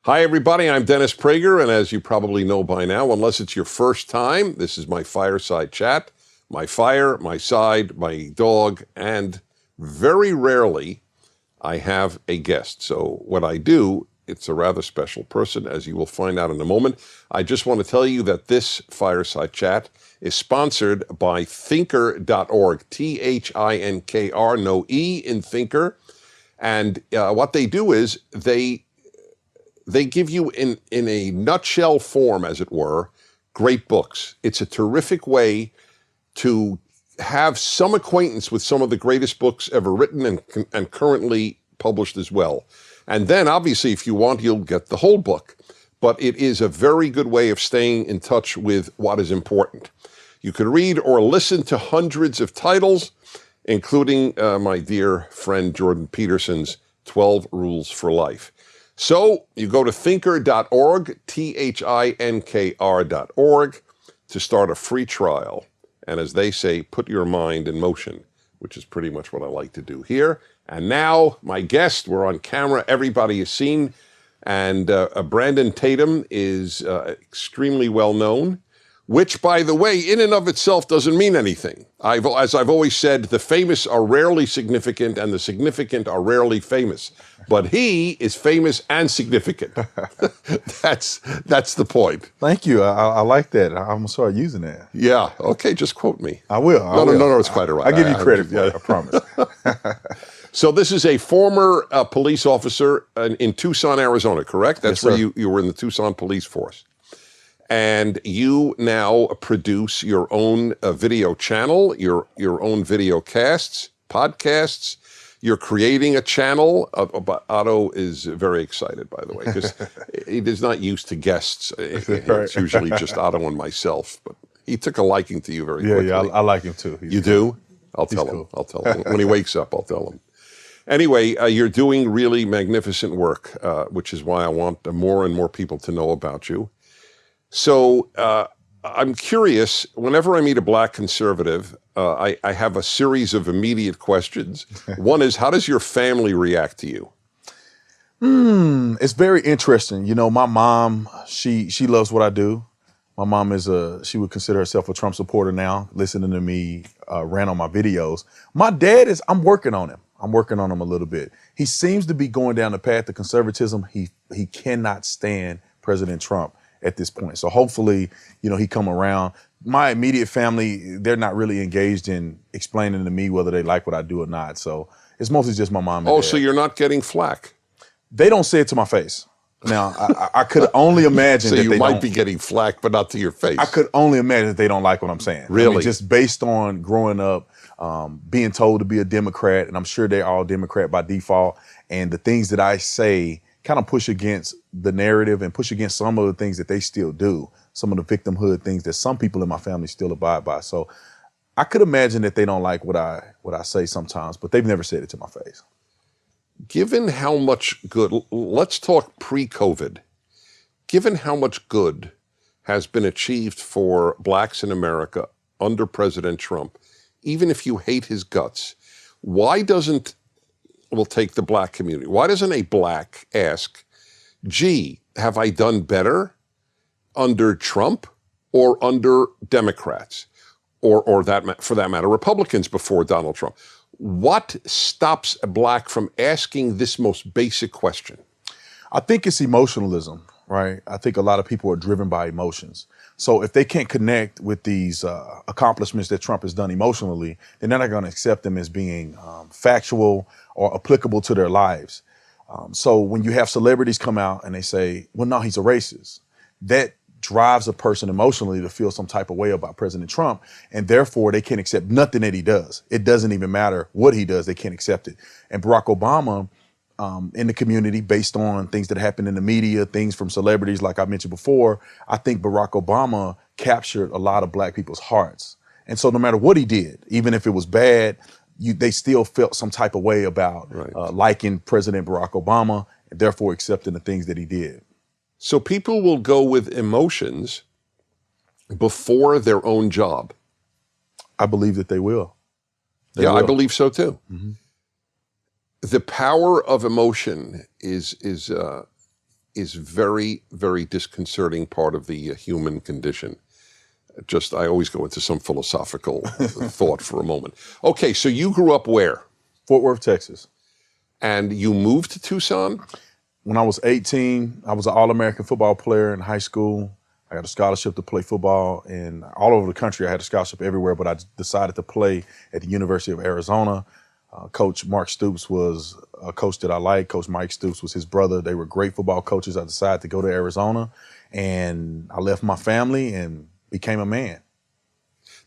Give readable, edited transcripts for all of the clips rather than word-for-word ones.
Hi, everybody. I'm Dennis Prager, and as you probably know by now, unless it's your first time, this is my fireside chat, my fire, my side, my dog, and very rarely I have a guest. So what I do, it's a rather special person, as you will find out in a moment. I just want to tell you that this fireside chat is sponsored by thinker.org, Thinkr, no E in Thinker. And what they do is they give you in a nutshell form, as it were, great books. It's a terrific way to have some acquaintance with some of the greatest books ever written and currently published as well. And then, obviously, if you want, you'll get the whole book. But it is a very good way of staying in touch with what is important. You can read or listen to hundreds of titles, including my dear friend Jordan Peterson's 12 Rules for Life. So you go to thinker.org, Thinkr.org, to start a free trial. And as they say, put your mind in motion, which is pretty much what I like to do here. And now my guest, we're on camera, everybody has seen, and Brandon Tatum is extremely well known, which, by the way, in and of itself doesn't mean anything. As I've always said, the famous are rarely significant and the significant are rarely famous. But he is famous and significant. That's the point. Thank you. I like that. I'm going to start using that. Yeah. Okay, just quote me. I will. No, it's quite all right. I'll give you credit for it, I promise. So this is a former police officer in Tucson, Arizona, correct? That's Yes, where sir. you were in the Tucson police force. And you now produce your own video channel, your own video casts, podcasts. You're creating a channel. Otto is very excited, by the way, because he is not used to guests. It's usually just Otto and myself. But he took a liking to you very quickly. Yeah, I like him too. You do? I'll tell him. Cool. I'll tell him. When he wakes up, I'll tell him. Anyway, you're doing really magnificent work, which is why I want more and more people to know about you. So I'm curious, whenever I meet a black conservative, I have a series of immediate questions. One is, how does your family react to you? It's very interesting. You know, my mom, she loves what I do. My mom she would consider herself a Trump supporter now, listening to me rant on my videos. My dad I'm working on him. I'm working on him a little bit. He seems to be going down the path of conservatism. He cannot stand President Trump at this point. So hopefully, you know, he come around. My immediate family, they're not really engaged in explaining to me whether they like what I do or not. So it's mostly just my mom and dad. So you're not getting flack? They don't say it to my face. Now, I could only imagine so that you they might be getting flack, but not to your face. I could only imagine that they don't like what I'm saying. Really? I mean, just based on growing up, being told to be a Democrat, and I'm sure they're all Democrat by default, and the things that I say kind of push against the narrative and push against some of the things that they still do, some of the victimhood things that some people in my family still abide by. So I could imagine that they don't like what I say sometimes, but they've never said it to my face. Given how much good, let's talk pre-COVID, given how much good has been achieved for blacks in America under President Trump, even if you hate his guts, why doesn't, we'll take the black community, why doesn't a black ask, gee, have I done better under Trump or under Democrats? Or that, for that matter, Republicans before Donald Trump? What stops a black from asking this most basic question? I think it's emotionalism, right? I think a lot of people are driven by emotions. So if they can't connect with these accomplishments that Trump has done emotionally, then they're not going to accept them as being factual or applicable to their lives. So when you have celebrities come out and they say, well, no, he's a racist, that drives a person emotionally to feel some type of way about President Trump, and therefore they can't accept nothing that he does. It doesn't even matter what he does, they can't accept it. And Barack Obama, in the community, based on things that happen in the media, things from celebrities, like I mentioned before, I think Barack Obama captured a lot of black people's hearts. And so no matter what he did, even if it was bad, they still felt some type of way about liking President Barack Obama, and therefore accepting the things that he did. So people will go with emotions before their own job. I believe that they will. I believe so too. Mm-hmm. The power of emotion is is very, very disconcerting part of the human condition. I always go into some philosophical thought for a moment. Okay, so you grew up where? Fort Worth, Texas. And you moved to Tucson? When I was 18, I was an All-American football player in high school. I got a scholarship to play football, and all over the country. I had a scholarship everywhere, but I decided to play at the University of Arizona. Coach Mark Stoops was a coach that I liked. Coach Mike Stoops was his brother. They were great football coaches. I decided to go to Arizona, and I left my family and became a man.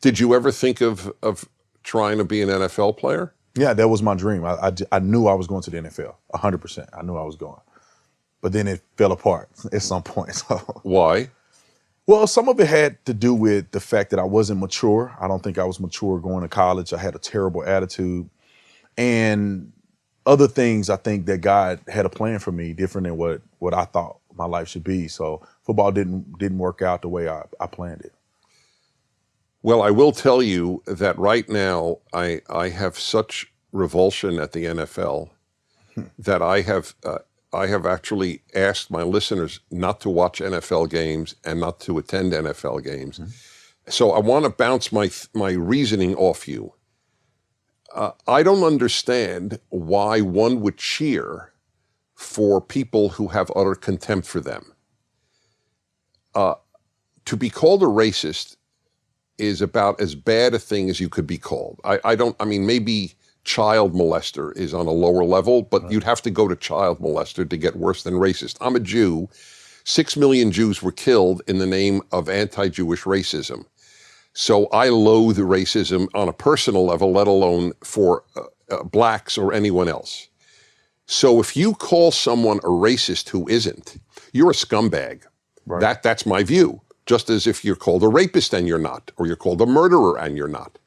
Did you ever think of trying to be an NFL player? Yeah, that was my dream. I knew I was going to the NFL, 100%. I knew I was going. But then it fell apart at some point. So. Why? Well, some of it had to do with the fact that I wasn't mature. I don't think I was mature going to college. I had a terrible attitude. And other things, I think that God had a plan for me different than what I thought my life should be. So football didn't work out the way I planned it. Well, I will tell you that right now I have such revulsion at the NFL that I have actually asked my listeners not to watch NFL games and not to attend NFL games. Mm-hmm. So I want to bounce my reasoning off you. I don't understand why one would cheer for people who have utter contempt for them. To be called a racist is about as bad a thing as you could be called. I mean, maybe child molester is on a lower level, but you'd have to go to child molester to get worse than racist. I'm a Jew. 6 million Jews were killed in the name of anti-Jewish racism. So I loathe racism on a personal level, let alone for blacks or anyone else. So if you call someone a racist who isn't, you're a scumbag. Right. That's my view. Just as if you're called a rapist and you're not, or you're called a murderer and you're not.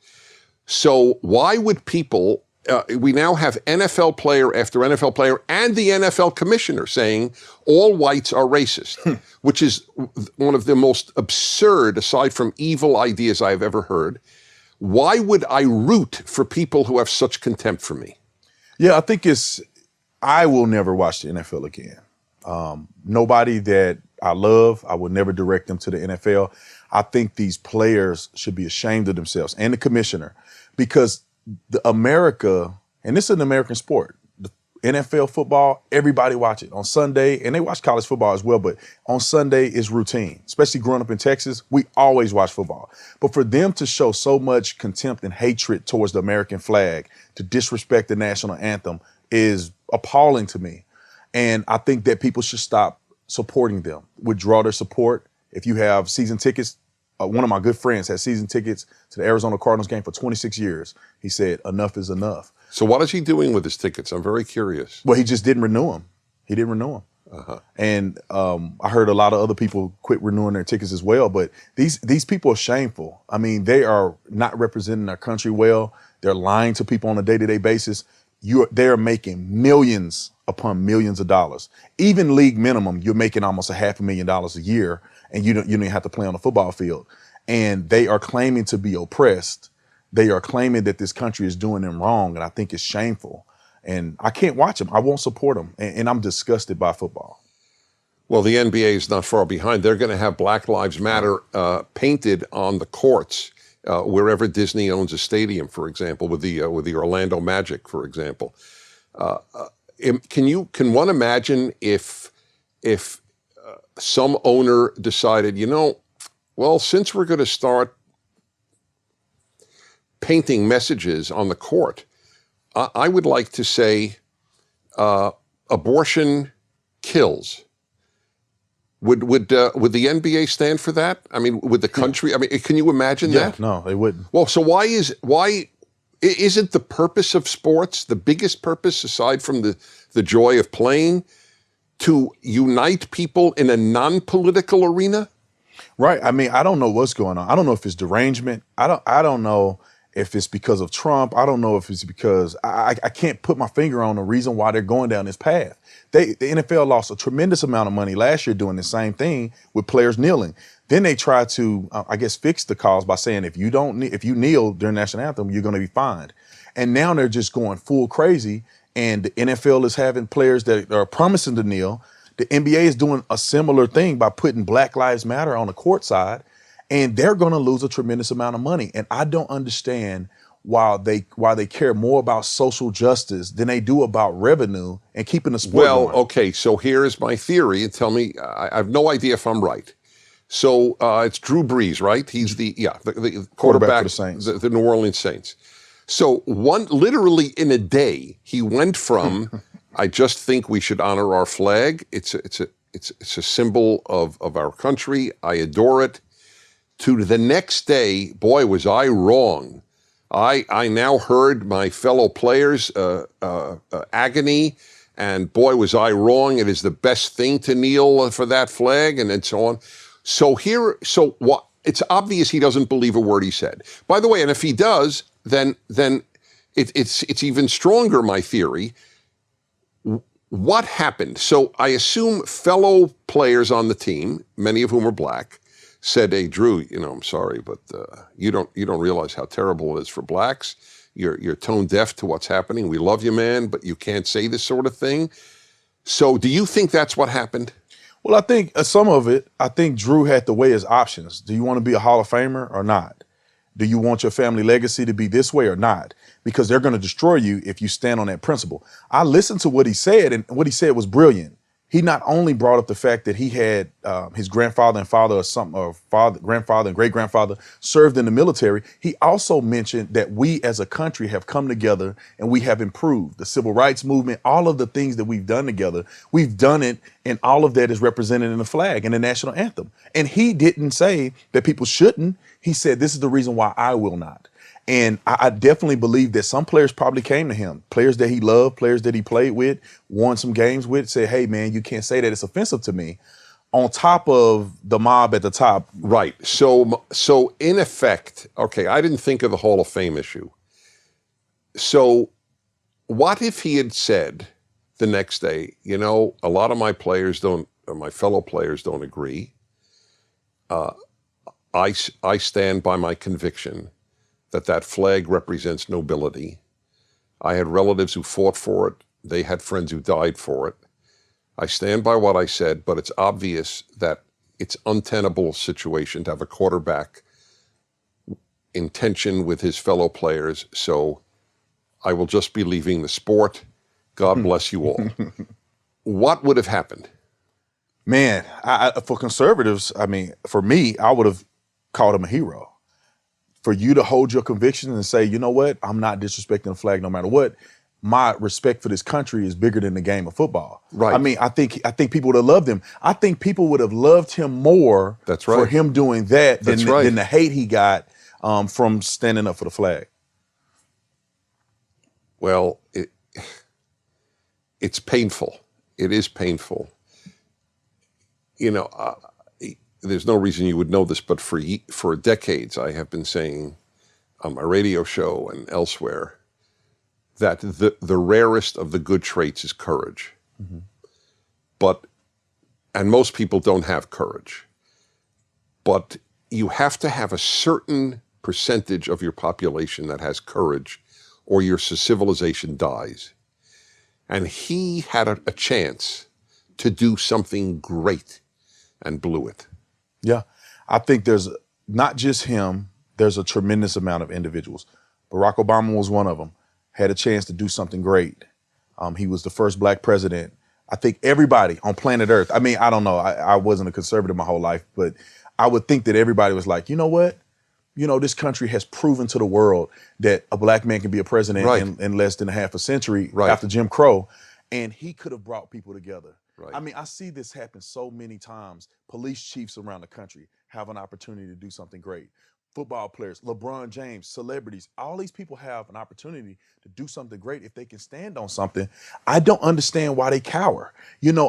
So why would people, we now have NFL player after NFL player and the NFL commissioner saying all whites are racist, which is one of the most absurd, aside from evil ideas I've ever heard. Why would I root for people who have such contempt for me? Yeah, I think I will never watch the NFL again. Nobody that I love, I would never direct them to the NFL. I think these players should be ashamed of themselves, and the commissioner, because America, and this is an American sport, the NFL football, everybody watch it on Sunday, and they watch college football as well, but on Sunday is routine. Especially growing up in Texas, we always watch football. But for them to show so much contempt and hatred towards the American flag, to disrespect the national anthem, is appalling to me. And I think that people should stop supporting them, withdraw their support. If you have season tickets, one of my good friends had season tickets to the Arizona Cardinals game for 26 years. He said, enough is enough. So what is he doing with his tickets? I'm very curious. Well, he just didn't renew them. He didn't renew them. Uh-huh. And I heard a lot of other people quit renewing their tickets as well. But these people are shameful. I mean, they are not representing our country well. They're lying to people on a day-to-day basis. They're making millions upon millions of dollars. Even league minimum, you're making almost $500,000 a year, and you don't even have to play on the football field. And they are claiming to be oppressed. They are claiming that this country is doing them wrong, and I think it's shameful. And I can't watch them. I won't support them. And I'm disgusted by football. Well, the NBA is not far behind. They're going to have Black Lives Matter painted on the courts wherever Disney owns a stadium, for example, with the Orlando Magic, for example. Can one imagine if some owner decided, well, since we're going to start painting messages on the court, I would like to say abortion kills. Would the NBA stand for that? I mean, would the country? I mean, can you imagine that? No, they wouldn't. Well, so why isn't the purpose of sports, the biggest purpose aside from the joy of playing, to unite people in a non-political arena? Right. I mean, I don't know what's going on. I don't know if it's derangement. I don't know if it's because of Trump. I don't know if it's because I can't put my finger on the reason why they're going down this path. The NFL lost a tremendous amount of money last year doing the same thing with players kneeling. Then they tried to, I guess, fix the cause by saying if you kneel during national anthem, you're going to be fined. And now they're just going full crazy. And the NFL is having players that are promising to kneel. The NBA is doing a similar thing by putting Black Lives Matter on the court side, and they're going to lose a tremendous amount of money. And I don't understand why they care more about social justice than they do about revenue and keeping the sport Well, going. okay, so here's my theory, and tell me, I have no idea if I'm right. So it's Drew Brees, right? He's the quarterback for the Saints. The New Orleans Saints. So literally in a day, he went from, I just think we should honor our flag. It's a symbol of our country. I adore it. To the next day, boy, was I wrong. I now heard my fellow players' agony, and boy, was I wrong. It is the best thing to kneel for that flag, and so on. So what? It's obvious he doesn't believe a word he said. By the way, and if he does, then it's even stronger, my theory. What happened? So I assume fellow players on the team, many of whom are black, said, "Hey, Drew, I'm sorry, but you don't realize how terrible it is for blacks. You're tone deaf to what's happening. We love you, man, but you can't say this sort of thing." So do you think that's what happened? Well, I think some of it, I think Drew had to weigh his options. Do you want to be a Hall of Famer or not? Do you want your family legacy to be this way or not? Because they're going to destroy you if you stand on that principle. I listened to what he said, and what he said was brilliant. He not only brought up the fact that he had his grandfather and father grandfather and great-grandfather served in the military. He also mentioned that we as a country have come together and we have improved. The civil rights movement, all of the things that we've done together, we've done it, and all of that is represented in the flag and the national anthem. And he didn't say that people shouldn't. He said, this is the reason why I will not. And I definitely believe that some players probably came to him, players that he loved, players that he played with, won some games with, said, hey, man, you can't say that, it's offensive to me, on top of the mob at the top. Right. So in effect, okay, I didn't think of the Hall of Fame issue. So what if he had said the next day, a lot of my fellow players don't agree. I stand by my conviction that flag represents nobility. I had relatives who fought for it. They had friends who died for it. I stand by what I said, but it's obvious that it's untenable situation to have a quarterback in tension with his fellow players. So I will just be leaving the sport. God bless you all. What would have happened? Man, for conservatives, for me, I would have called him a hero. For you to hold your convictions and say, you know what, I'm not disrespecting the flag no matter what. My respect for this country is bigger than the game of football. Right. I think people would have loved him. I think people would have loved him more for him doing that than the hate he got from standing up for the flag. Well, it's painful. It is painful. There's no reason you would know this, but for decades I have been saying on my radio show and elsewhere that the rarest of the good traits is courage. Mm-hmm. And most people don't have courage. But you have to have a certain percentage of your population that has courage, or your civilization dies. And he had a chance to do something great and blew it. Yeah, I think there's not just him, there's a tremendous amount of individuals. Barack Obama was one of them, had a chance to do something great. He was the first black president. I think everybody on planet Earth, I don't know, I wasn't a conservative my whole life, but I would think that everybody was like, you know what? This country has proven to the world that a black man can be a president in less than a half a century after Jim Crow. And he could have brought people together. Right. I see this happen so many times. Police chiefs around the country have an opportunity to do something great. Football players, LeBron James, celebrities, all these people have an opportunity to do something great if they can stand on something. I don't understand why they cower.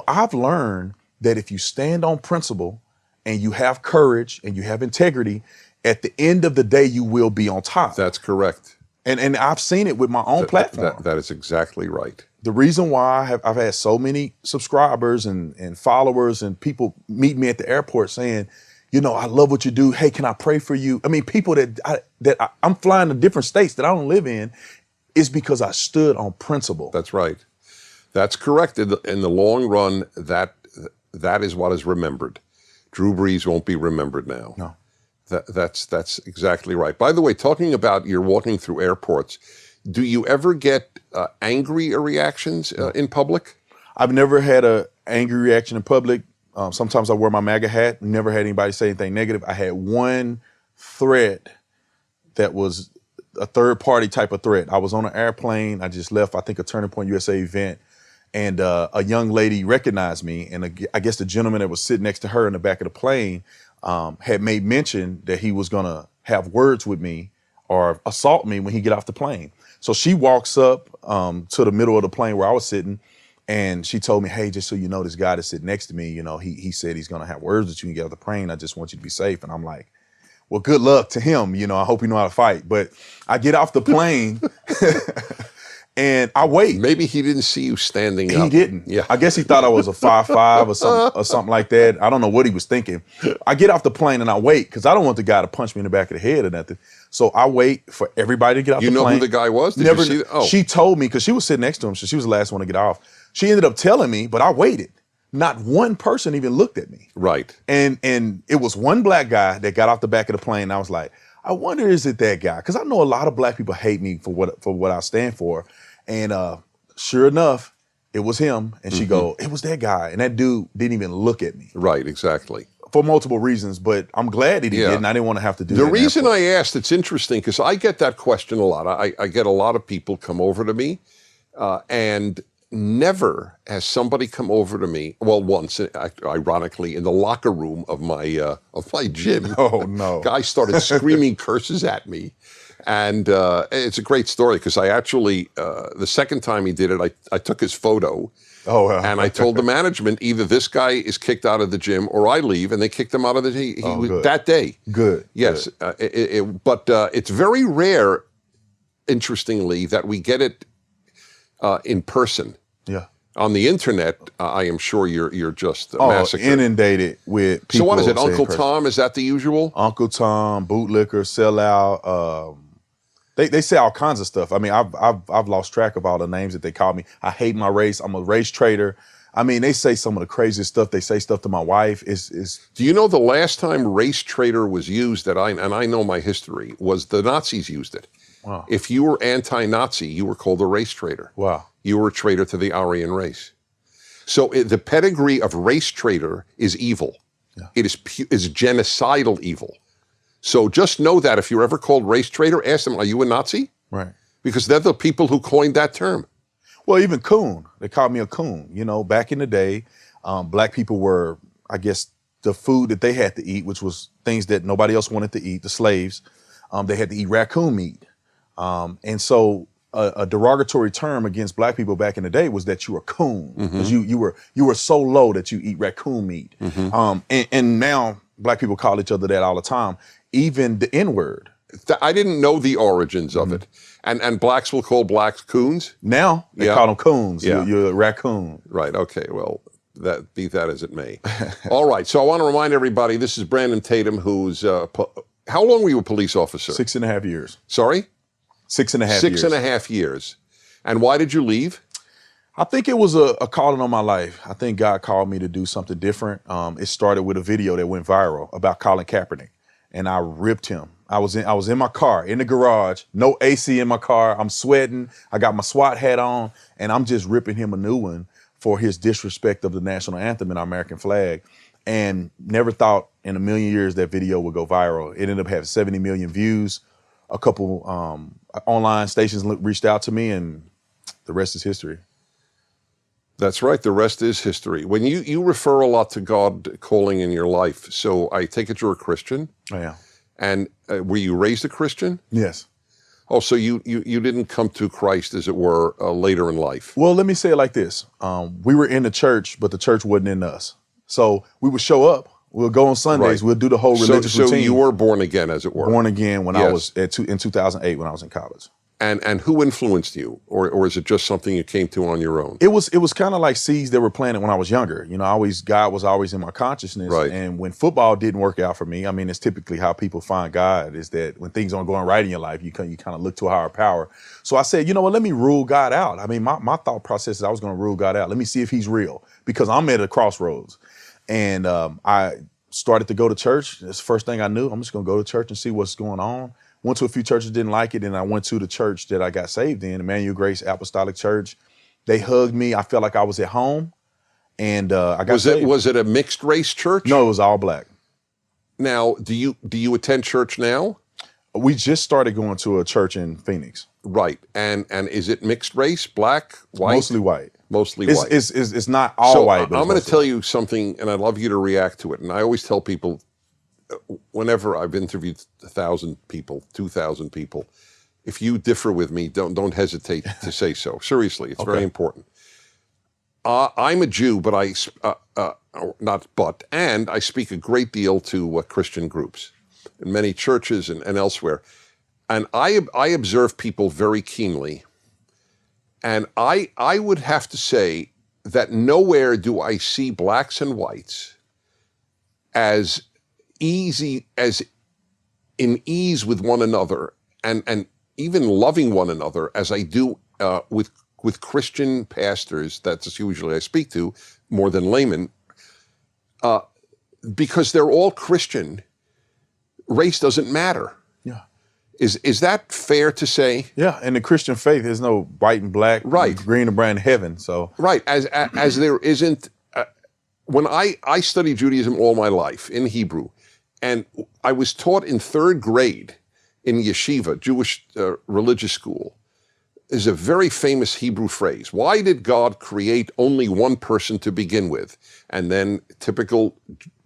I've learned that if you stand on principle and you have courage and you have integrity, at the end of the day, you will be on top. That's correct. And I've seen it with my own platform. That is exactly right. The reason why I've had so many subscribers and followers and people meet me at the airport saying, I love what you do. Hey, can I pray for you? People that I'm flying to different states that I don't live in, is because I stood on principle. That's right. That's correct. In the long run, that that is what is remembered. Drew Brees won't be remembered now. No. That's exactly right. By the way, talking about you're walking through airports, do you ever get angry reactions in public? I've never had a angry reaction in public. Sometimes I wear my MAGA hat. Never had anybody say anything negative. I had one threat that was a third party type of threat. I was on an airplane. I just left, I think, a Turning Point USA event. And a young lady recognized me. And I guess the gentleman that was sitting next to her in the back of the plane had made mention that he was going to have words with me or assault me when he get off the plane. So she walks up to the middle of the plane where I was sitting. And she told me, hey, just so you know, this guy that's sitting next to me, you know, he said he's going to have words with you when you get off the plane. I just want you to be safe. And I'm like, well, good luck to him. You know, I hope he know how to fight. But I get off the plane and I wait. Maybe he didn't see you standing up. He didn't. Yeah. I guess he thought I was a 5'5" or something like that. I don't know what he was thinking. I get off the plane and I wait because I don't want the guy to punch me in the back of the head or nothing. So I wait for everybody to get off the plane. You know who the guy was? Never. Did you see that? Oh. She told me because she was sitting next to him, so she was the last one to get off. She ended up telling me, but I waited. Not one person even looked at me. Right. And it was one black guy that got off the back of the plane. And I was like, I wonder, is it that guy? Because I know a lot of black people hate me for what I stand for. And sure enough, it was him. And she go, it was that guy. And that dude didn't even look at me. Right, exactly. For multiple reasons, but I'm glad that he didn't. I didn't want to have to do that. The reason I asked, it's interesting, because I get that question a lot. I get a lot of people come over to me, and never has somebody come over to me, well, once, ironically, in the locker room of my gym. Oh, no. Guy started screaming curses at me. And it's a great story, because I actually, the second time he did it, I took his photo. Oh, wow. And I told the management, either this guy is kicked out of the gym or I leave, and they kicked him out of the gym. He was that day. Good. Yes. Good. But it's very rare, interestingly, that we get it in person. Yeah. On the internet, I am sure you're just massacred. Inundated with people. So what is it, Uncle Tom? Is that the usual? Uncle Tom, bootlicker, sellout. They say all kinds of stuff. I mean, I've lost track of all the names that they call me. I hate my race. I'm a race traitor. I mean, they say some of the craziest stuff. They say stuff to my wife. Do you know the last time race traitor was used and I know my history, was the Nazis used it. Wow. If you were anti-Nazi, you were called a race traitor. Wow. You were a traitor to the Aryan race. So the pedigree of race traitor is evil. Yeah. It is genocidal evil. So just know that if you're ever called race traitor, ask them, are you a Nazi? Right. Because they're the people who coined that term. Well, even coon. They called me a coon. You know, back in the day, black people were, I guess, the food that they had to eat, which was things that nobody else wanted to eat, the slaves. They had to eat raccoon meat. And so a derogatory term against black people back in the day was that you were coon. Because you were so low that you eat raccoon meat. And now black people call each other that all the time. Even the N-word. I didn't know the origins of it. And blacks will call blacks coons? Now they call them coons. Yeah. You're a raccoon. Right, okay, well, be that as it may. All right, so I want to remind everybody, this is Brandon Tatum, who's, how long were you a police officer? 6.5 years. Sorry? 6.5 years. 6.5 years. And why did you leave? I think it was a calling on my life. I think God called me to do something different. It started with a video that went viral about Colin Kaepernick. And I ripped him. I was in my car, in the garage, no AC in my car. I'm sweating. I got my SWAT hat on, and I'm just ripping him a new one for his disrespect of the national anthem and our American flag. And never thought in a million years that video would go viral. It ended up having 70 million views. A couple online stations reached out to me, and the rest is history. That's right. The rest is history. When you refer a lot to God calling in your life, so I take it you're a Christian. I am. And were you raised a Christian? Yes. Oh, so you didn't come to Christ, as it were, later in life. Well, let me say it like this. We were in the church, but the church wasn't in us. So we would show up. We'll go on Sundays. Right. We'll do the whole religious routine. So you were born again, as it were. Born again when I was in 2008 when I was in college. And who influenced you, or is it just something you came to on your own? It was kind of like seeds that were planted when I was younger. You know, God was always in my consciousness. Right. And when football didn't work out for me, I mean, it's typically how people find God, is that when things aren't going right in your life, you kind of look to a higher power. So I said, you know what, let me rule God out. I mean, my thought process is I was going to rule God out. Let me see if he's real, because I'm at a crossroads. And I started to go to church. That's the first thing I knew. I'm just going to go to church and see what's going on. Went to a few churches, didn't like it, and I went to the church that I got saved in, Emmanuel Grace Apostolic Church. They hugged me. I felt like I was at home, and I got saved. Was it a mixed race church? No, it was all black. Now, do you attend church now? We just started going to a church in Phoenix. Right, and is it mixed race, black, white? Mostly white. Mostly It's, white. it's not all So white. But I'm going to mostly tell you something, and I'd love you to react to it. And I always tell people, whenever I've interviewed 1,000 people, 2,000 people, if you differ with me, don't hesitate to say so. Seriously, it's very important. I'm a Jew, but I speak a great deal to Christian groups in many churches and elsewhere. And I observe people very keenly. And I would have to say that nowhere do I see blacks and whites as easy, as in ease with one another and even loving one another as I do with Christian pastors. That's usually I speak to more than laymen, because they're all Christian. Race doesn't matter. Yeah. Is that fair to say? Yeah, in the Christian faith, there's no white and black, right, green and brown in heaven. So right, as there isn't. When I studied Judaism all my life in Hebrew, and I was taught in 3rd grade in yeshiva, Jewish religious school, is a very famous Hebrew phrase. Why did God create only one person to begin with? And then, typical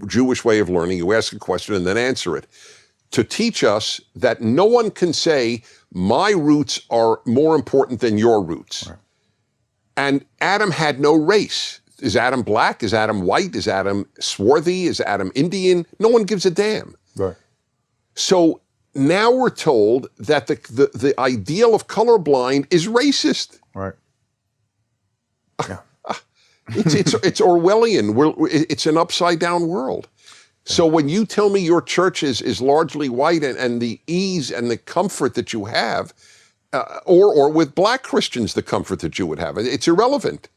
Jewish way of learning, you ask a question and then answer it. To teach us that no one can say, my roots are more important than your roots. Right. And Adam had no race. Is Adam black? Is Adam white? Is Adam swarthy? Is Adam Indian? No one gives a damn. Right. So now we're told that the ideal of colorblind is racist. Right. Yeah. It's Orwellian. It's an upside down world. So when you tell me your church is largely white and the ease and the comfort that you have, or with black Christians, the comfort that you would have, it's irrelevant.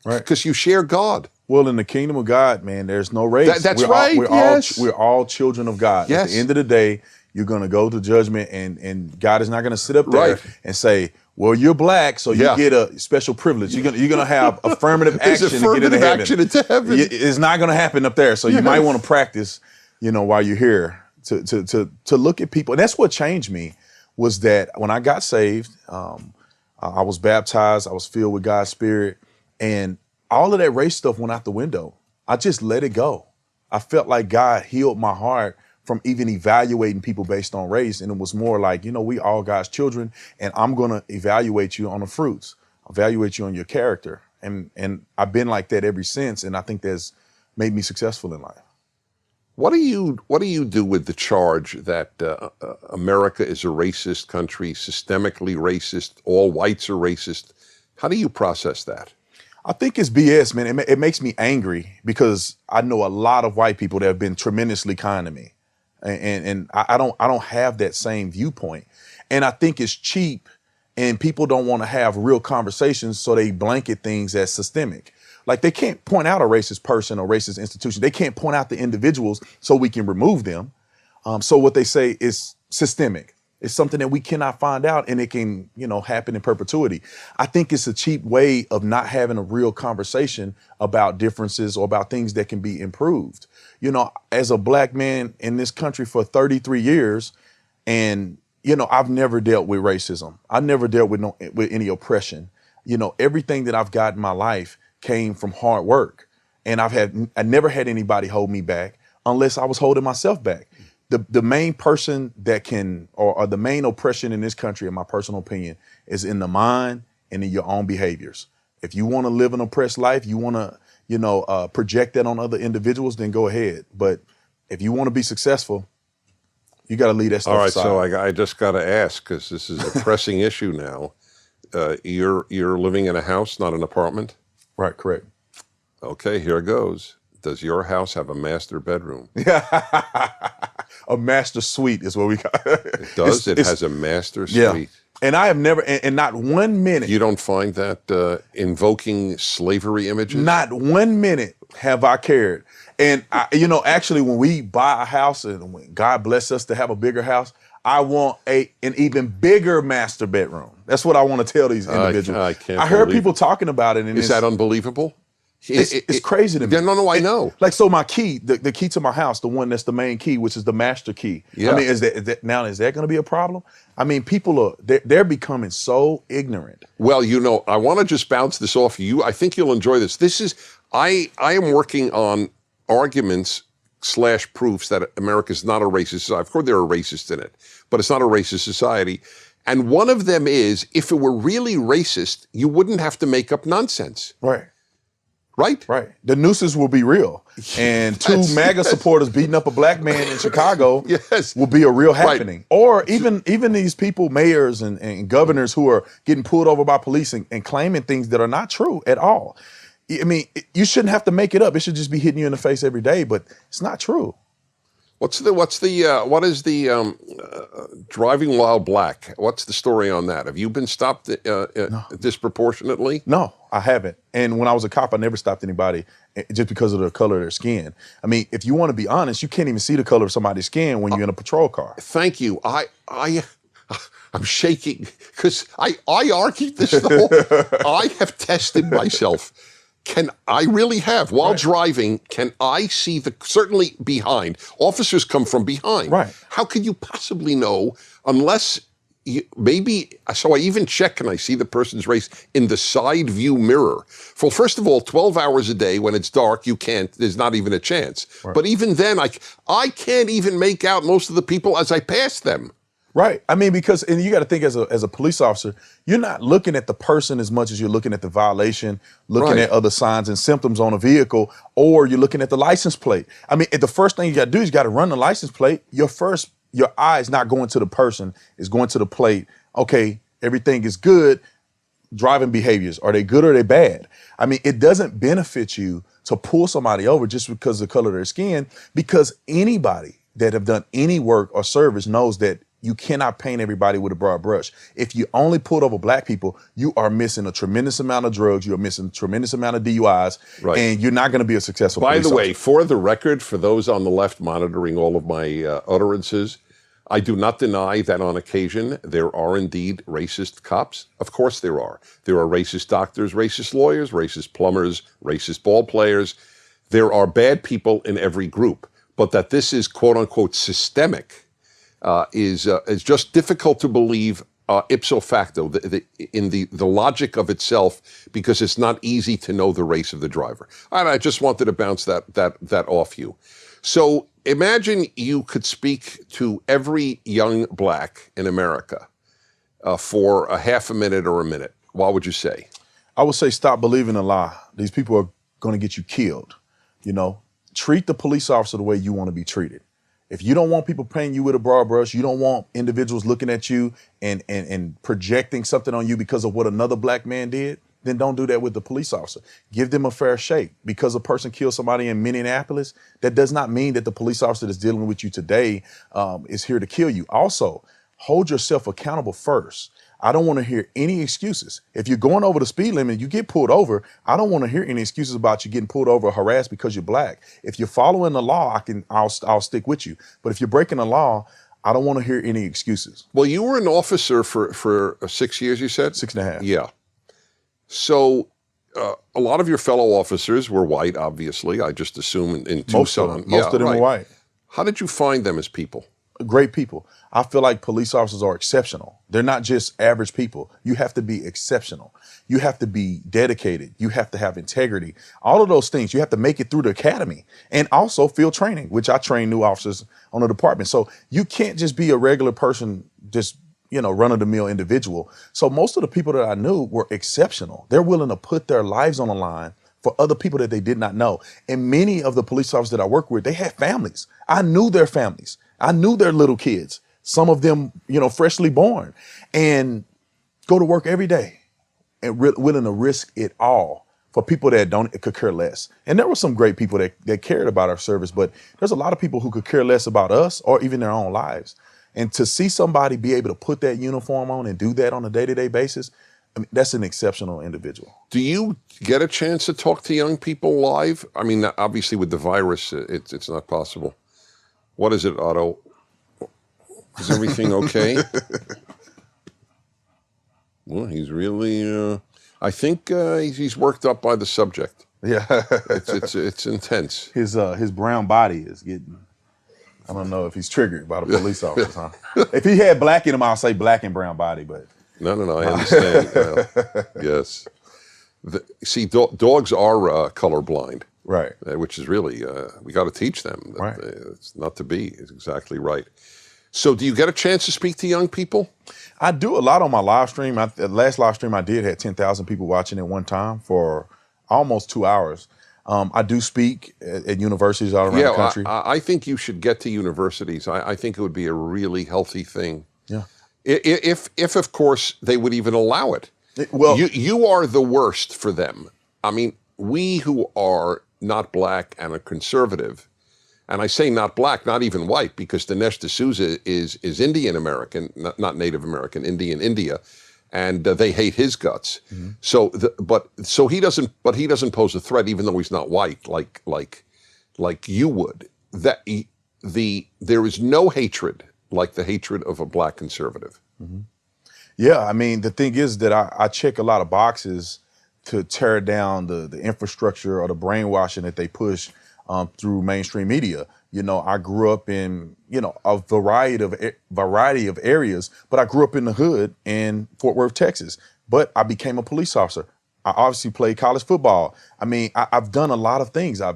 Right. Because you share God. Well, in the kingdom of God, man, there's no race. That's right. We're all children of God. Yes. At the end of the day, you're going to go to judgment, and God is not going to sit up there and say, well, you're black, so you get a special privilege. You're gonna have affirmative action to get into heaven. It's not going to happen up there. So you might want to practice, while you're here to look at people. And that's what changed me, was that when I got saved, I was baptized, I was filled with God's Spirit, and all of that race stuff went out the window. I just let it go. I felt like God healed my heart from even evaluating people based on race. And it was more like, we all God's children, and I'm going to evaluate you on the fruits, evaluate you on your character. And I've been like that ever since. And I think that's made me successful in life. What do you do with the charge that America is a racist country, systemically racist, all whites are racist? How do you process that? I think it's BS, man. It makes me angry because I know a lot of white people that have been tremendously kind to me. And I don't have that same viewpoint. And I think it's cheap, and people don't want to have real conversations, so they blanket things as systemic. Like, they can't point out a racist person or racist institution. They can't point out the individuals so we can remove them. So what they say is systemic. It's something that we cannot find out, and it can, happen in perpetuity. I think it's a cheap way of not having a real conversation about differences or about things that can be improved. As a black man in this country for 33 years, and, I've never dealt with racism. I've never dealt with any oppression. Everything that I've got in my life came from hard work, and I never had anybody hold me back unless I was holding myself back. The main person that can, or the main oppression in this country, in my personal opinion, is in the mind and in your own behaviors. If you want to live an oppressed life, you want to, project that on other individuals, then go ahead. But if you want to be successful, you got to leave that stuff aside. All right, so I just got to ask, because this is a pressing issue now. You're living in a house, not an apartment? Right, correct. Okay, here goes. Does your house have a master bedroom? A master suite is what we call it. It does? It has a master suite? Yeah. And I have never, and not 1 minute. You don't find that invoking slavery images? Not 1 minute have I cared. And actually, when we buy a house and when God bless us to have a bigger house, I want an even bigger master bedroom. That's what I want to tell these individuals. I can't I heard believe people it. talking about it, and Is that unbelievable? it's crazy to me. No, I know. Like, so my key, the key to my house, the one that's the main key, which is the master key. Yeah. I mean, is that going to be a problem? I mean, people they're becoming so ignorant. Well, I want to just bounce this off you. I think you'll enjoy this. I am working on arguments / proofs that America is not a racist society. Of course, there are racists in it, but it's not a racist society. And one of them is, if it were really racist, you wouldn't have to make up nonsense. Right. Right? Right. The nooses will be real. And two MAGA supporters beating up a black man in Chicago will be a real happening. Right. Or even these people, mayors and governors who are getting pulled over by police and claiming things that are not true at all. I mean, you shouldn't have to make it up. It should just be hitting you in the face every day, but it's not true. What is the driving while black? What's the story on that? Have you been stopped disproportionately? No, I haven't. And when I was a cop, I never stopped anybody just because of the color of their skin. I mean, if you want to be honest, you can't even see the color of somebody's skin when you're in a patrol car. Thank you. I'm shaking because I argued this the whole. I have tested myself. I really have. While driving, can I see certainly behind? Officers come from behind. Right. How could you possibly know unless so I even check, can I see the person's race in the side view mirror? Well, first of all, 12 hours a day when it's dark, you can't, there's not even a chance. Right. But even then, I can't even make out most of the people as I pass them. Right. I mean, and you got to think as a police officer, you're not looking at the person as much as you're looking at the violation, looking at other signs and symptoms on a vehicle, or you're looking at the license plate. I mean, the first thing you got to do is you got to run the license plate. Your eye is not going to the person, it's going to the plate. Okay, everything is good. Driving behaviors, are they good or are they bad? I mean, it doesn't benefit you to pull somebody over just because of the color of their skin, because anybody that have done any work or service knows that you cannot paint everybody with a broad brush. If you only pulled over black people, you are missing a tremendous amount of drugs, you're missing a tremendous amount of DUIs, and you're not going to be a successful police officer. By the way, for the record, for those on the left monitoring all of my utterances, I do not deny that on occasion there are indeed racist cops. Of course there are. There are racist doctors, racist lawyers, racist plumbers, racist ball players. There are bad people in every group. But that this is quote unquote systemic is just difficult to believe ipso facto, in the logic of itself, because it's not easy to know the race of the driver. And I just wanted to bounce that off you. So imagine you could speak to every young black in America for a half a minute or a minute. What would you say? I would say stop believing a lie. These people are going to get you killed. Treat the police officer the way you want to be treated. If you don't want people painting you with a broad brush, you don't want individuals looking at you and projecting something on you because of what another black man did, then don't do that with the police officer. Give them a fair shake. Because a person killed somebody in Minneapolis, that does not mean that the police officer that's dealing with you today is here to kill you. Also, hold yourself accountable first. I don't want to hear any excuses. If you're going over the speed limit, you get pulled over, I don't want to hear any excuses about you getting pulled over or harassed because you're black. If you're following the law, I'll stick with you. But if you're breaking the law, I don't want to hear any excuses. Well, you were an officer for 6 years, you said? 6.5. Yeah. So a lot of your fellow officers were white, obviously. I just assume in Tucson. Most of them were white. How did you find them as people? Great people. I feel like police officers are exceptional. They're not just average people. You have to be exceptional. You have to be dedicated. You have to have integrity. All of those things. You have to make it through the academy, and also field training, which I train new officers on the department. So you can't just be a regular person, just run-of-the-mill individual. So most of the people that I knew were exceptional. They're willing to put their lives on the line for other people that they did not know. And many of the police officers that I work with, they had families. I knew their families. I knew their little kids, some of them, freshly born, and go to work every day and willing to risk it all for people that could care less. And there were some great people that cared about our service, but there's a lot of people who could care less about us or even their own lives. And to see somebody be able to put that uniform on and do that on a day-to-day basis, I mean, that's an exceptional individual. Do you get a chance to talk to young people live? I mean, obviously with the virus, it's not possible. What is it, Otto? Is everything okay? Well, he's really. I think he's worked up by the subject. Yeah, It's intense. His brown body is getting. I don't know if he's triggered by the police officers, huh? If he had black in him, I'll say black and brown body, but. No, I understand. Yes. See, dogs are colorblind. Right. Which is really, we got to teach them. That, right. It's not to be. It's exactly right. So do you get a chance to speak to young people? I do a lot on my live stream. The last live stream I did had 10,000 people watching at one time for almost 2 hours. I do speak at universities all around the country. I think you should get to universities. I think it would be a really healthy thing. Yeah. If of course, they would even allow it. Well, you are the worst for them. I mean, we who are not black and are conservative, and I say not black, not even white, because Dinesh D'Souza is Indian American, not Native American, Indian India, and they hate his guts. Mm-hmm. So he doesn't pose a threat, even though he's not white, like you would. There is no hatred like the hatred of a black conservative. Mm-hmm. Yeah, I mean, the thing is that I check a lot of boxes to tear down the infrastructure or the brainwashing that they push through mainstream media. You know, I grew up in, a variety of areas, but I grew up in the hood in Fort Worth, Texas. But I became a police officer. I obviously played college football. I mean, I've done a lot of things. I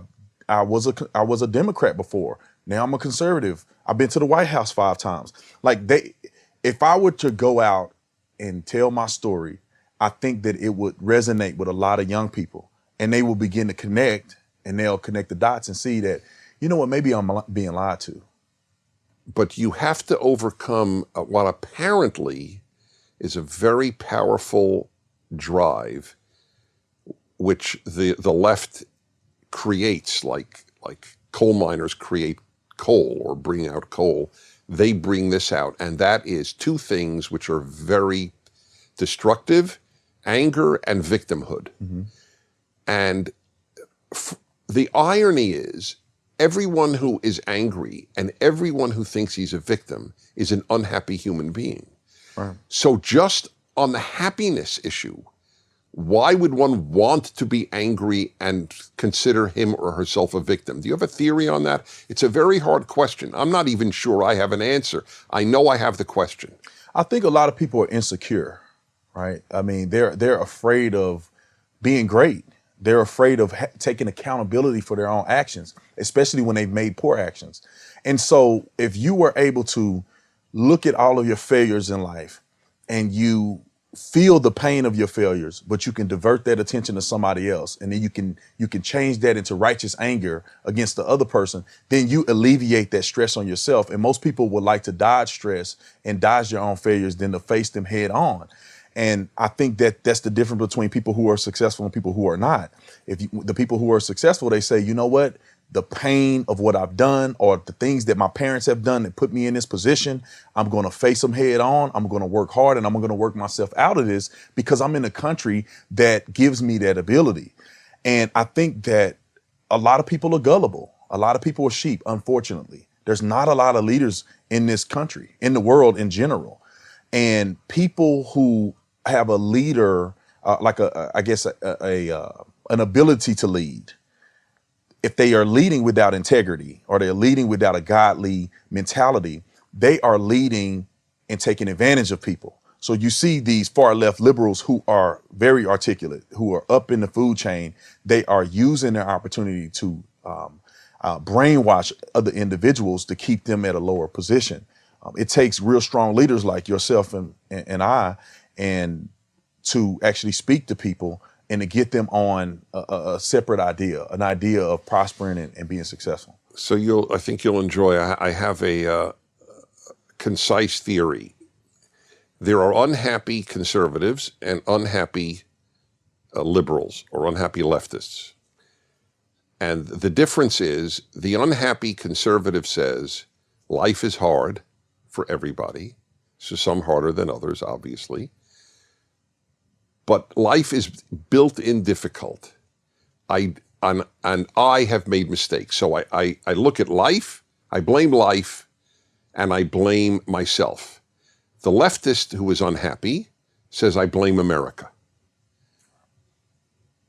was a Democrat before. Now I'm a conservative. I've been to the White House 5 times. If I were to go out and tell my story, I think that it would resonate with a lot of young people, and they will begin to connect, and they'll connect the dots and see that, maybe I'm being lied to. But you have to overcome what apparently is a very powerful drive, which the left creates, like coal miners create coal or bring out coal. They bring this out, and that is 2 things which are very destructive: anger and victimhood. Mm-hmm. And the irony is, everyone who is angry and everyone who thinks he's a victim is an unhappy human being. Right. So just on the happiness issue, why would one want to be angry and consider him or herself a victim? Do you have a theory on that? It's a very hard question. I'm not even sure I have an answer. I know I have the question. I think a lot of people are insecure, right? I mean, they're afraid of being great. They're afraid of taking accountability for their own actions, especially when they've made poor actions. And so if you were able to look at all of your failures in life and you feel the pain of your failures, but you can divert that attention to somebody else, and then you can change that into righteous anger against the other person, then you alleviate that stress on yourself. And most people would like to dodge stress and dodge their own failures than to face them head on. And I think that that's the difference between people who are successful and people who are not. The people who are successful, they say, you know what? The pain of what I've done, or the things that my parents have done that put me in this position, I'm going to face them head on. I'm going to work hard, and I'm going to work myself out of this because I'm in a country that gives me that ability. And I think that a lot of people are gullible. A lot of people are sheep, unfortunately. There's not a lot of leaders in this country, in the world in general. And people who have a leader, an ability to lead, if they are leading without integrity, or they're leading without a godly mentality, they are leading and taking advantage of people. So you see these far left liberals who are very articulate, who are up in the food chain. They are using their opportunity to brainwash other individuals to keep them at a lower position. It takes real strong leaders like yourself and I, and to actually speak to people and to get them on a separate idea, an idea of prospering and being successful. So I think you'll enjoy. I have a concise theory. There are unhappy conservatives and unhappy liberals or unhappy leftists. And the difference is the unhappy conservative says life is hard for everybody. So some harder than others, obviously. But life is built in difficult. And I have made mistakes. So I look at life, I blame life, and I blame myself. The leftist who is unhappy says I blame America.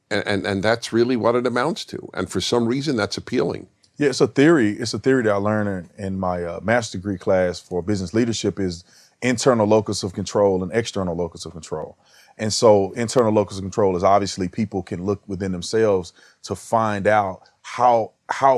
And that's really what it amounts to. And for some reason, that's appealing. Yeah, it's a theory. It's a theory that I learned in my master's degree class for business leadership is internal locus of control and external locus of control. And so internal locus of control is obviously people can look within themselves to find out how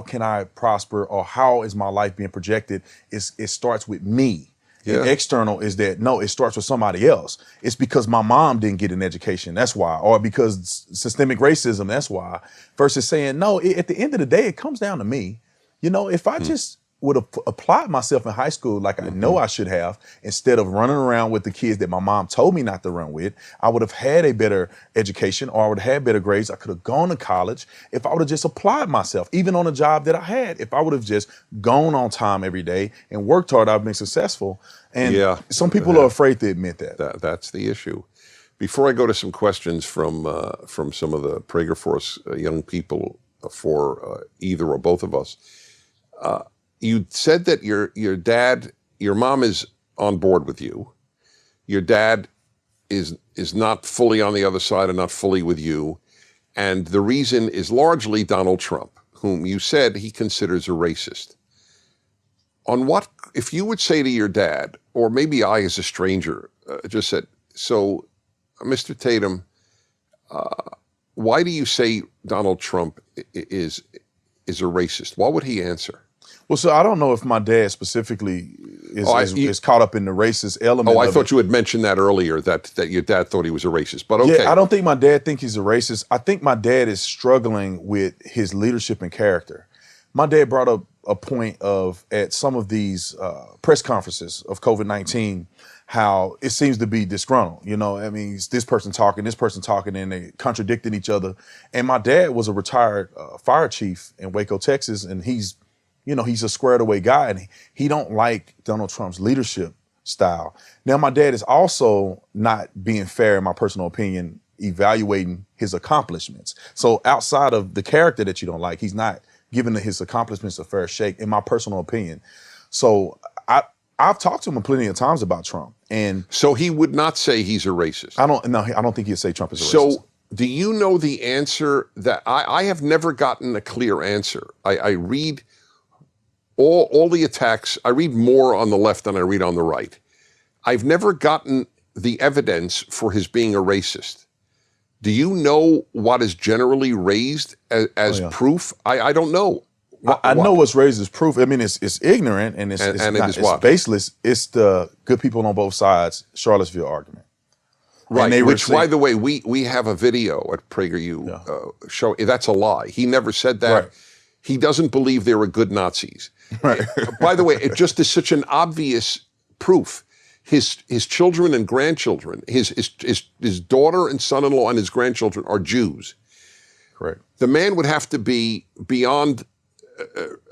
can I prosper or how is my life being projected. It starts with me. Yeah. And external is that, no, it starts with somebody else. It's because my mom didn't get an education, that's why. Or because systemic racism, that's why. Versus saying, no, at the end of the day, it comes down to me. You know, if I just would have applied myself in high school like I know I should have, instead of running around with the kids that my mom told me not to run with, I would have had a better education, or I would have had better grades. I could have gone to college if I would have just applied myself, even on a job that I had. If I would have just gone on time every day and worked hard, I've been successful. And some people are afraid to admit that. That's the issue. Before I go to some questions from some of the Prager Force young people for either or both of us, you said that your mom is on board with you. Your dad is not fully on the other side and not fully with you. And the reason is largely Donald Trump, whom you said he considers a racist. On what, if you would say to your dad, or maybe I as a stranger, just said, so Mr. Tatum, why do you say Donald Trump is a racist? What would he answer? Well, so I don't know if my dad specifically is caught up in the racist element. Oh, I thought you had mentioned that earlier, that your dad thought he was a racist. But okay. Yeah, I don't think my dad thinks he's a racist. I think my dad is struggling with his leadership and character. My dad brought up a point of, at some of these press conferences of COVID-19, how it seems to be disgruntled. You know, I mean, it's this person talking, and they contradicting each other. And my dad was a retired fire chief in Waco, Texas, and he's a squared away guy, and he don't like Donald Trump's leadership style. Now, my dad is also not being fair, in my personal opinion, evaluating his accomplishments. So outside of the character that you don't like, he's not giving his accomplishments a fair shake, in my personal opinion. So I've talked to him plenty of times about Trump, and so he would not say he's a racist. I don't think he'd say Trump is a racist. So do you know the answer? That I have never gotten a clear answer. I read all the attacks. I read more on the left than I read on the right. I've never gotten the evidence for his being a racist. Do you know what is generally raised as proof? I don't know. I know what's raised as proof. I mean, it's ignorant and it's baseless. It's the good people on both sides, Charlottesville argument. Right, which, by the way, we have a video at PragerU show. That's a lie. He never said that. Right. He doesn't believe they were good Nazis. Right. By the way, it just is such an obvious proof. His children and grandchildren, his daughter and son-in-law and his grandchildren are Jews. Correct. The man would have to be beyond,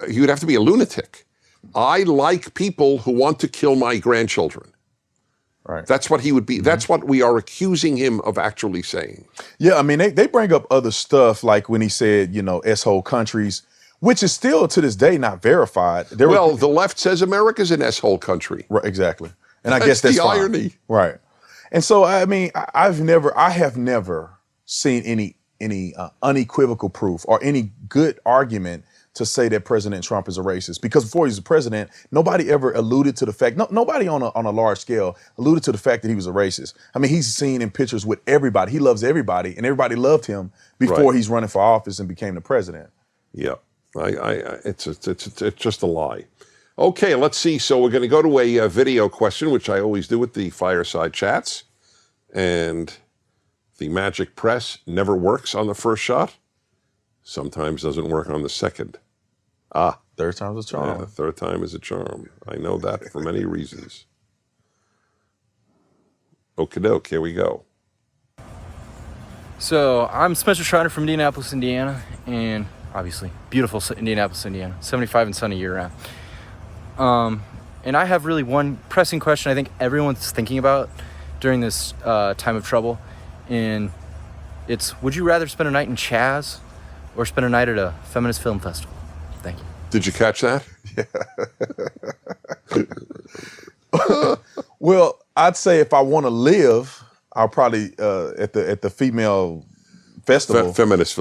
he would have to be a lunatic. I like people who want to kill my grandchildren. Right. That's what he would be. Mm-hmm. That's what we are accusing him of actually saying. Yeah, I mean, they bring up other stuff, like when he said, S-hole countries, which is still to this day not verified. The left says America's an S-hole country. Right, exactly. And I guess that's the fine. irony. Right. And so, I mean, I have never seen any unequivocal proof or any good argument to say that President Trump is a racist, because before he was the president, nobody ever alluded to the fact, nobody on a large scale alluded to the fact that he was a racist. I mean, he's seen in pictures with everybody. He loves everybody, and everybody loved him before he's running for office and became the president. Yeah, it's just a lie. Okay, let's see. So we're going to go to a video question, which I always do with the Fireside Chats, and the magic press never works on the first shot. Sometimes doesn't work on the second. Third time's a charm. Yeah, third time is a charm. I know that for many reasons. Okie doke, here we go. So I'm Spencer Schreiner from Indianapolis, Indiana, and obviously beautiful Indianapolis, Indiana, 75 and sunny year round. And I have really one pressing question I think everyone's thinking about during this time of trouble, And it's, would you rather spend a night in Chaz or spend a night at a feminist film festival? Thank you. Did you catch that? Well, I'd say if I want to live, I'll probably at the female festival, Feminist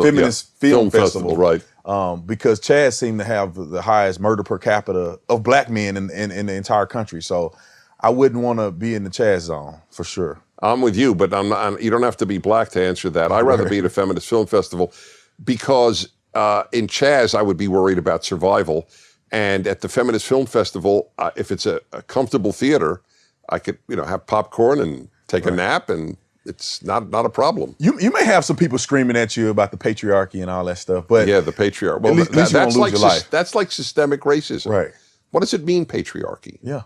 film festival, right? Because Chaz seemed to have the highest murder per capita of black men in the entire country. So I wouldn't want to be in the Chaz zone for sure. I'm with you, but you don't have to be black to answer that. I'd rather be at a feminist film festival because in Chaz, I would be worried about survival. And at the feminist film festival, if it's a comfortable theater, I could, have popcorn and take a nap, and it's not a problem. You may have some people screaming at you about the patriarchy and all that stuff, but yeah, the patriarchy. Well, at least you won't lose your life. That's like systemic racism, right? What does it mean, patriarchy? Yeah.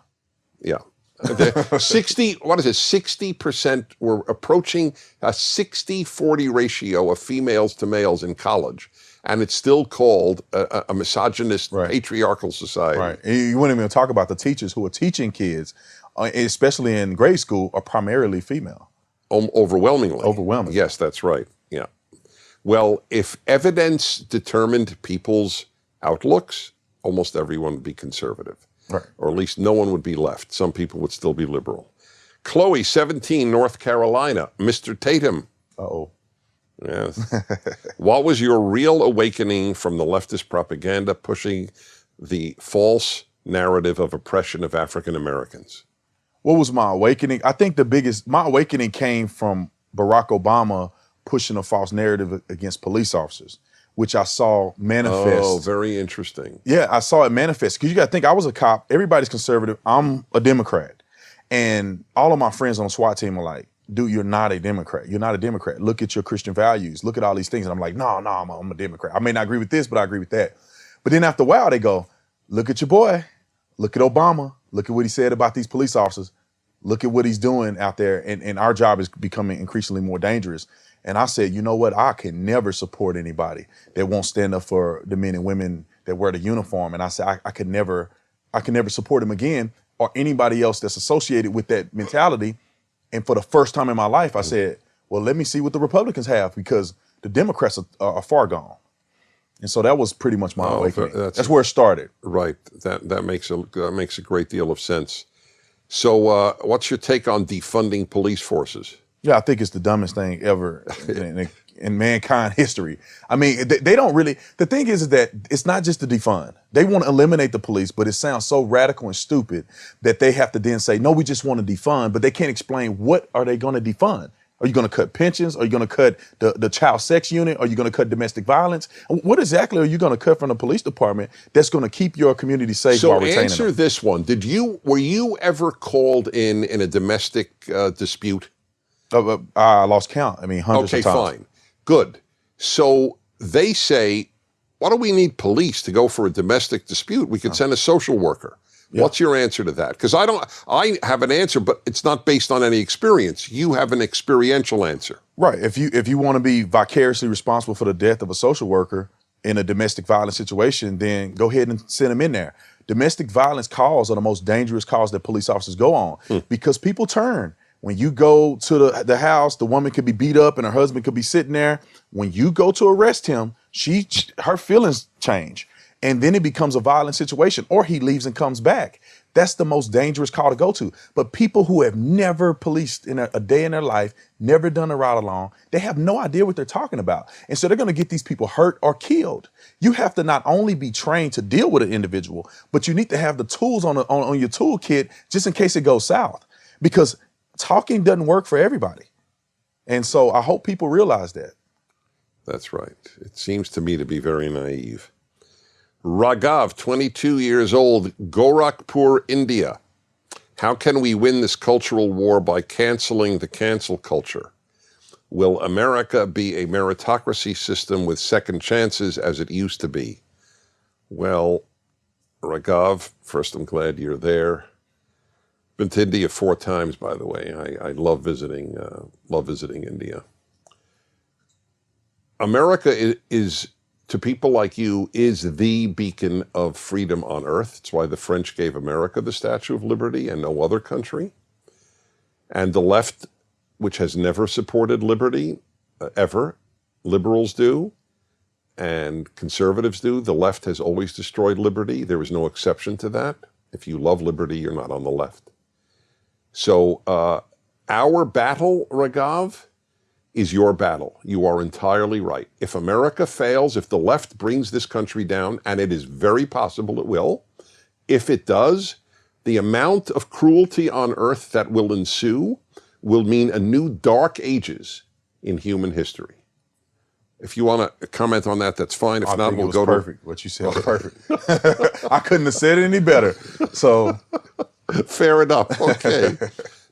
60%, we're approaching a 60-40 ratio of females to males in college, and it's still called a misogynist, patriarchal society. Right, and you wouldn't even talk about the teachers who are teaching kids, especially in grade school, are primarily female. Overwhelmingly. Yes, that's right, yeah. Well, if evidence determined people's outlooks, almost everyone would be conservative. Right. Or at least no one would be left. Some people would still be liberal. Chloe, 17, North Carolina. Mr. Tatum. Uh-oh. Yes. What was your real awakening from the leftist propaganda pushing the false narrative of oppression of African Americans? What was my awakening? I think my awakening came from Barack Obama pushing a false narrative against police officers, which I saw manifest. Oh, very interesting. Yeah, I saw it manifest. Because you got to think, I was a cop. Everybody's conservative. I'm a Democrat. And all of my friends on the SWAT team are like, dude, you're not a Democrat. You're not a Democrat. Look at your Christian values. Look at all these things. And I'm like, no, I'm a Democrat. I may not agree with this, but I agree with that. But then after a while, they go, look at your boy. Look at Obama. Look at what he said about these police officers. Look at what he's doing out there. And our job is becoming increasingly more dangerous. And I said, you know what? I can never support anybody that won't stand up for the men and women that wear the uniform. And I said, I can never support him again, or anybody else that's associated with that mentality. And for the first time in my life, I said, well, let me see what the Republicans have, because the Democrats are far gone. And so that was pretty much my awakening. That's where it started. Right. That makes a great deal of sense. So what's your take on defunding police forces? Yeah, I think it's the dumbest thing ever in mankind history. I mean, they don't really, the thing is that it's not just to defund. They want to eliminate the police, but it sounds so radical and stupid that they have to then say, no, we just want to defund, but they can't explain what are they going to defund. Are you going to cut pensions? Are you going to cut the child sex unit? Are you going to cut domestic violence? What exactly are you going to cut from the police department that's going to keep your community safe while retaining them? So answer this one. Were you ever called in a domestic dispute? I lost count. I mean, hundreds of times. Okay, fine. Good. So they say, why do we need police to go for a domestic dispute? We could send a social worker. Yeah. What's your answer to that? Because I have an answer, but it's not based on any experience. You have an experiential answer. Right. If you want to be vicariously responsible for the death of a social worker in a domestic violence situation, then go ahead and send them in there. Domestic violence calls are the most dangerous calls that police officers go on because people turn. When you go to the house, the woman could be beat up and her husband could be sitting there. When you go to arrest him, her feelings change. And then it becomes a violent situation, or he leaves and comes back. That's the most dangerous call to go to. But people who have never policed in a day in their life, never done a ride along, they have no idea what they're talking about. And so they're going to get these people hurt or killed. You have to not only be trained to deal with an individual, but you need to have the tools on your toolkit just in case it goes south. Because talking doesn't work for everybody. And so I hope people realize that. That's right. It seems to me to be very naive. Raghav, 22 years old, Gorakhpur, India. How can we win this cultural war by canceling the cancel culture? Will America be a meritocracy system with second chances as it used to be? Well, Raghav, first, I'm glad you're there. Been to India 4 times, by the way. I love visiting India. America is to people like you, is the beacon of freedom on earth. It's why the French gave America the Statue of Liberty and no other country. And the left which has never supported liberty, ever. Liberals do, and conservatives do. The left has always destroyed liberty. There is no exception to that. If you love liberty, you're not on the left. So our battle, Ragav, is your battle. You are entirely right. If America fails, if the left brings this country down, and it is very possible it will, if it does, the amount of cruelty on earth that will ensue will mean a new dark ages in human history. If you want to comment on that, that's fine. If not, we'll go to... perfect. What you said was perfect. I couldn't have said it any better. So... Fair enough. Okay.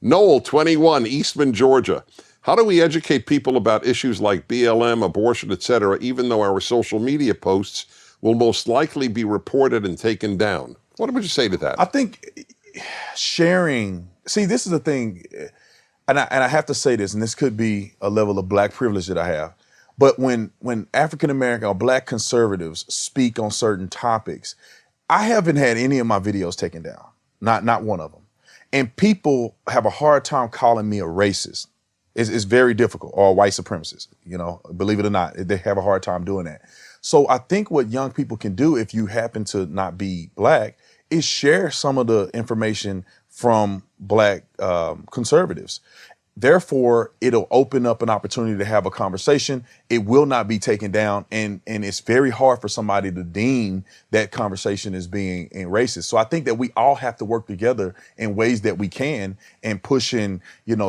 Noel, 21, Eastman, Georgia. How do we educate people about issues like BLM, abortion, etc., even though our social media posts will most likely be reported and taken down? What would you say to that? I think sharing, see, this is the thing, and I have to say this, and this could be a level of black privilege that I have, but when African American or black conservatives speak on certain topics, I haven't had any of my videos taken down, not one of them. And people have a hard time calling me a racist. It's very difficult, or a white supremacist, believe it or not, they have a hard time doing that. So I think what young people can do, if you happen to not be black, is share some of the information from black conservatives. Therefore, it'll open up an opportunity to have a conversation. It will not be taken down, and it's very hard for somebody to deem that conversation as being racist. So I think that we all have to work together in ways that we can and pushing,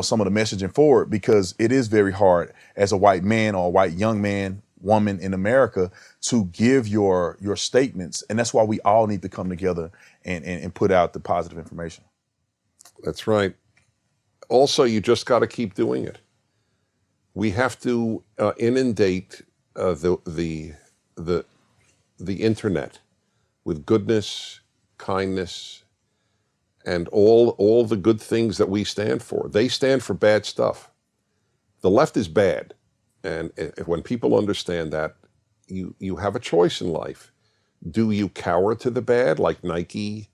some of the messaging forward, because it is very hard as a white man or a white young man, woman in America to give your statements. And that's why we all need to come together and put out the positive information. That's right. Also, you just got to keep doing it. We have to inundate the internet with goodness, kindness, and all the good things that we stand for. They stand for bad stuff. The left is bad, and when people understand that, you have a choice in life. Do you cower to the bad, like Nike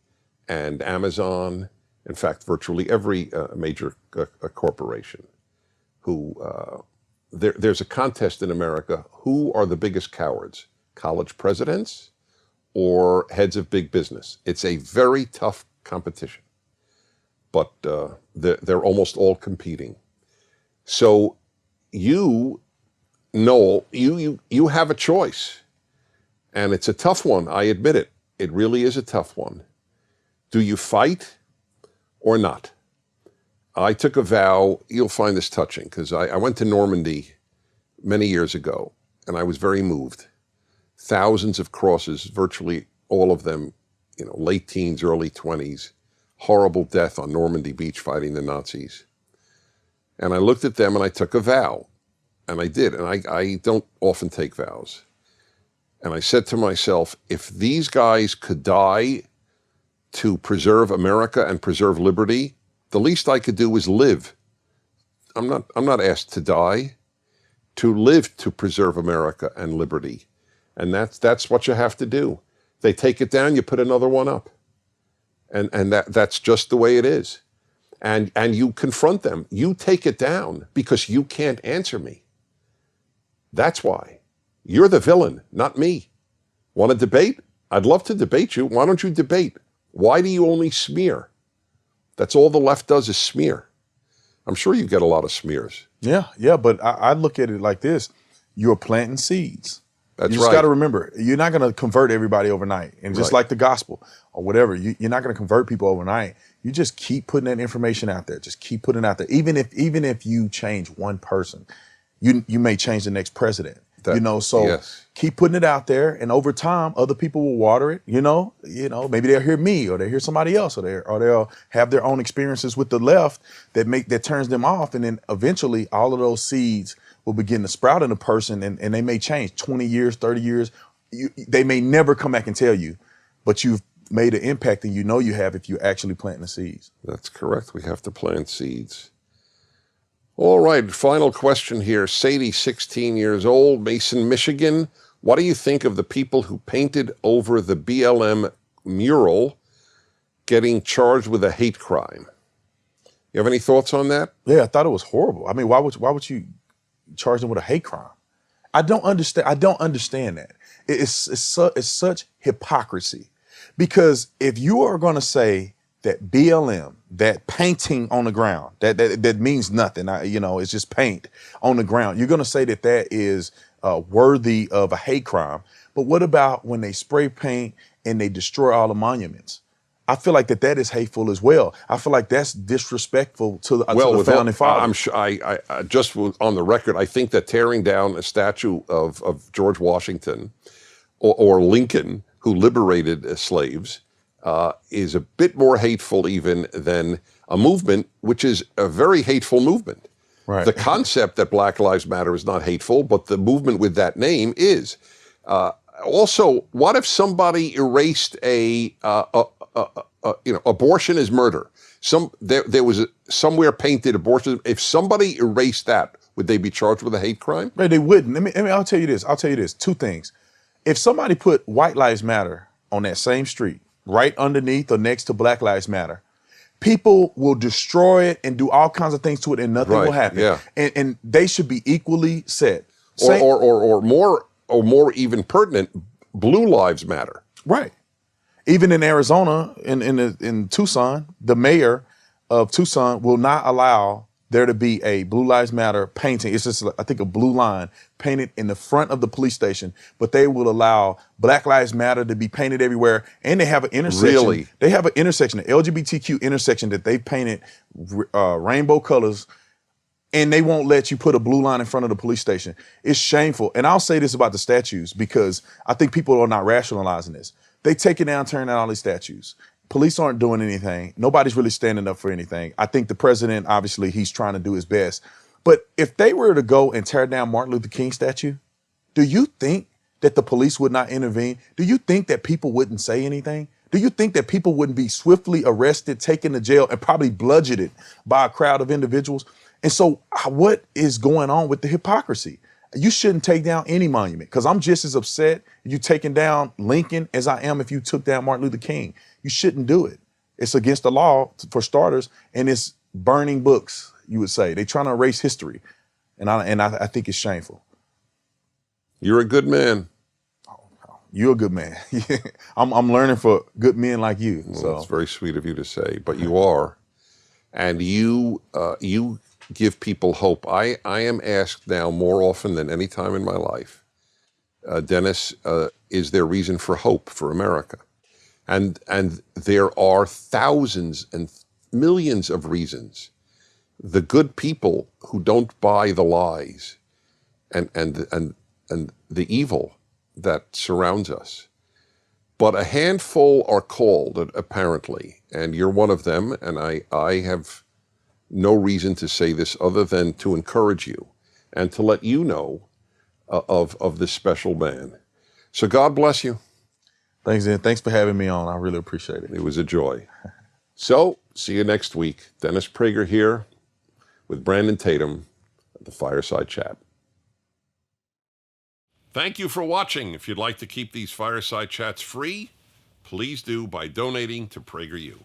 and Amazon? In fact, virtually every major corporation there's a contest in America. Who are the biggest cowards? College presidents or heads of big business? It's a very tough competition, but they're almost all competing. So you, Noel, you have a choice, and it's a tough one. I admit it. It really is a tough one. Do you fight or not? I took a vow. You'll find this touching, because I went to Normandy many years ago, and I was very moved. Thousands of crosses, virtually all of them, late teens, early 20s, horrible death on Normandy Beach fighting the Nazis. And I looked at them and I took a vow, and I did. And I don't often take vows. And I said to myself, if these guys could die to preserve America and preserve liberty, the least I could do is live. I'm not asked to die. To live to preserve America and liberty. And that's what you have to do. They take it down, you put another one up. And that's just the way it is. And you confront them. You take it down because you can't answer me. That's why. You're the villain, not me. Want to debate? I'd love to debate you. Why don't you debate? Why do you only smear? That's all the left does, is smear. I'm sure you get a lot of smears. Yeah, but I look at it like this. You're planting seeds. That's you just right. got to remember, you're not going to convert everybody overnight. And just like the gospel or whatever, you're not going to convert people overnight. You just keep putting that information out there. Just keep putting it out there. Even if you change one person, you may change the next president. Yes. Keep putting it out there, and over time, other people will water it. Maybe they'll hear me, or they'll hear somebody else, or they'll have their own experiences with the left that turns them off, and then eventually, all of those seeds will begin to sprout in a person, and they may change 20 years, 30 years. They may never come back and tell you, but you've made an impact, and you have if you actually plant the seeds. That's correct. We have to plant seeds. All right, final question here. Sadie, 16 years old, Mason, Michigan. What do you think of the people who painted over the BLM mural getting charged with a hate crime? You have any thoughts on that? Yeah, I thought it was horrible. I mean, why would you charge them with a hate crime? I don't understand that. It's such hypocrisy, because if you are going to say that BLM, that painting on the ground, that means nothing. It's just paint on the ground. You're going to say that that is worthy of a hate crime. But what about when they spray paint and they destroy all the monuments? I feel like that is hateful as well. I feel like that's disrespectful to the founding fathers. I'm sure. I just on the record, I think that tearing down a statue of George Washington or Lincoln, who liberated slaves, is a bit more hateful even than a movement, which is a very hateful movement. Right. The concept that Black Lives Matter is not hateful, but the movement with that name is. Also, what if somebody erased abortion is murder? There was somewhere painted abortion. If somebody erased that, would they be charged with a hate crime? Right, they wouldn't. I'll tell you this. Two things. If somebody put White Lives Matter on that same street, right underneath or next to Black Lives Matter, people will destroy it and do all kinds of things to it, and nothing will happen. Yeah. And they should be equally set. Or more even pertinent, Blue Lives Matter. Right. Even in Arizona, in Tucson, the mayor of Tucson will not allow there to be a Blue Lives Matter painting. It's just, I think, a blue line painted in the front of the police station, but they will allow Black Lives Matter to be painted everywhere. And they have an intersection. Really? They have an intersection, an LGBTQ intersection that they painted rainbow colors, and they won't let you put a blue line in front of the police station. It's shameful. And I'll say this about the statues, because I think people are not rationalizing this. They take it down, turn down all these statues. Police aren't doing anything. Nobody's really standing up for anything. I think the president, obviously, he's trying to do his best. But if they were to go and tear down Martin Luther King statue, do you think that the police would not intervene? Do you think that people wouldn't say anything? Do you think that people wouldn't be swiftly arrested, taken to jail, and probably bludgeoned by a crowd of individuals? And so what is going on with the hypocrisy? You shouldn't take down any monument, because I'm just as upset you taking down Lincoln as I am if you took down Martin Luther King. You shouldn't do it. It's against the law, for starters, and it's burning books, you would say. They're trying to erase history, and I think it's shameful. You're a good man. You're a good man. I'm learning for good men like you. Well, so that's very sweet of you to say, but you are, and you give people hope. I am asked now more often than any time in my life, Dennis, is there reason for hope for America? And there are thousands and millions of reasons. The good people who don't buy the lies and the evil that surrounds us. But a handful are called, apparently, and you're one of them, and I have no reason to say this other than to encourage you and to let you know of this special man. So God bless you. Thanks, Ed. Thanks for having me on. I really appreciate it. It was a joy. So, see you next week. Dennis Prager here with Brandon Tatum at the Fireside Chat. Thank you for watching. If you'd like to keep these Fireside Chats free, please do by donating to PragerU.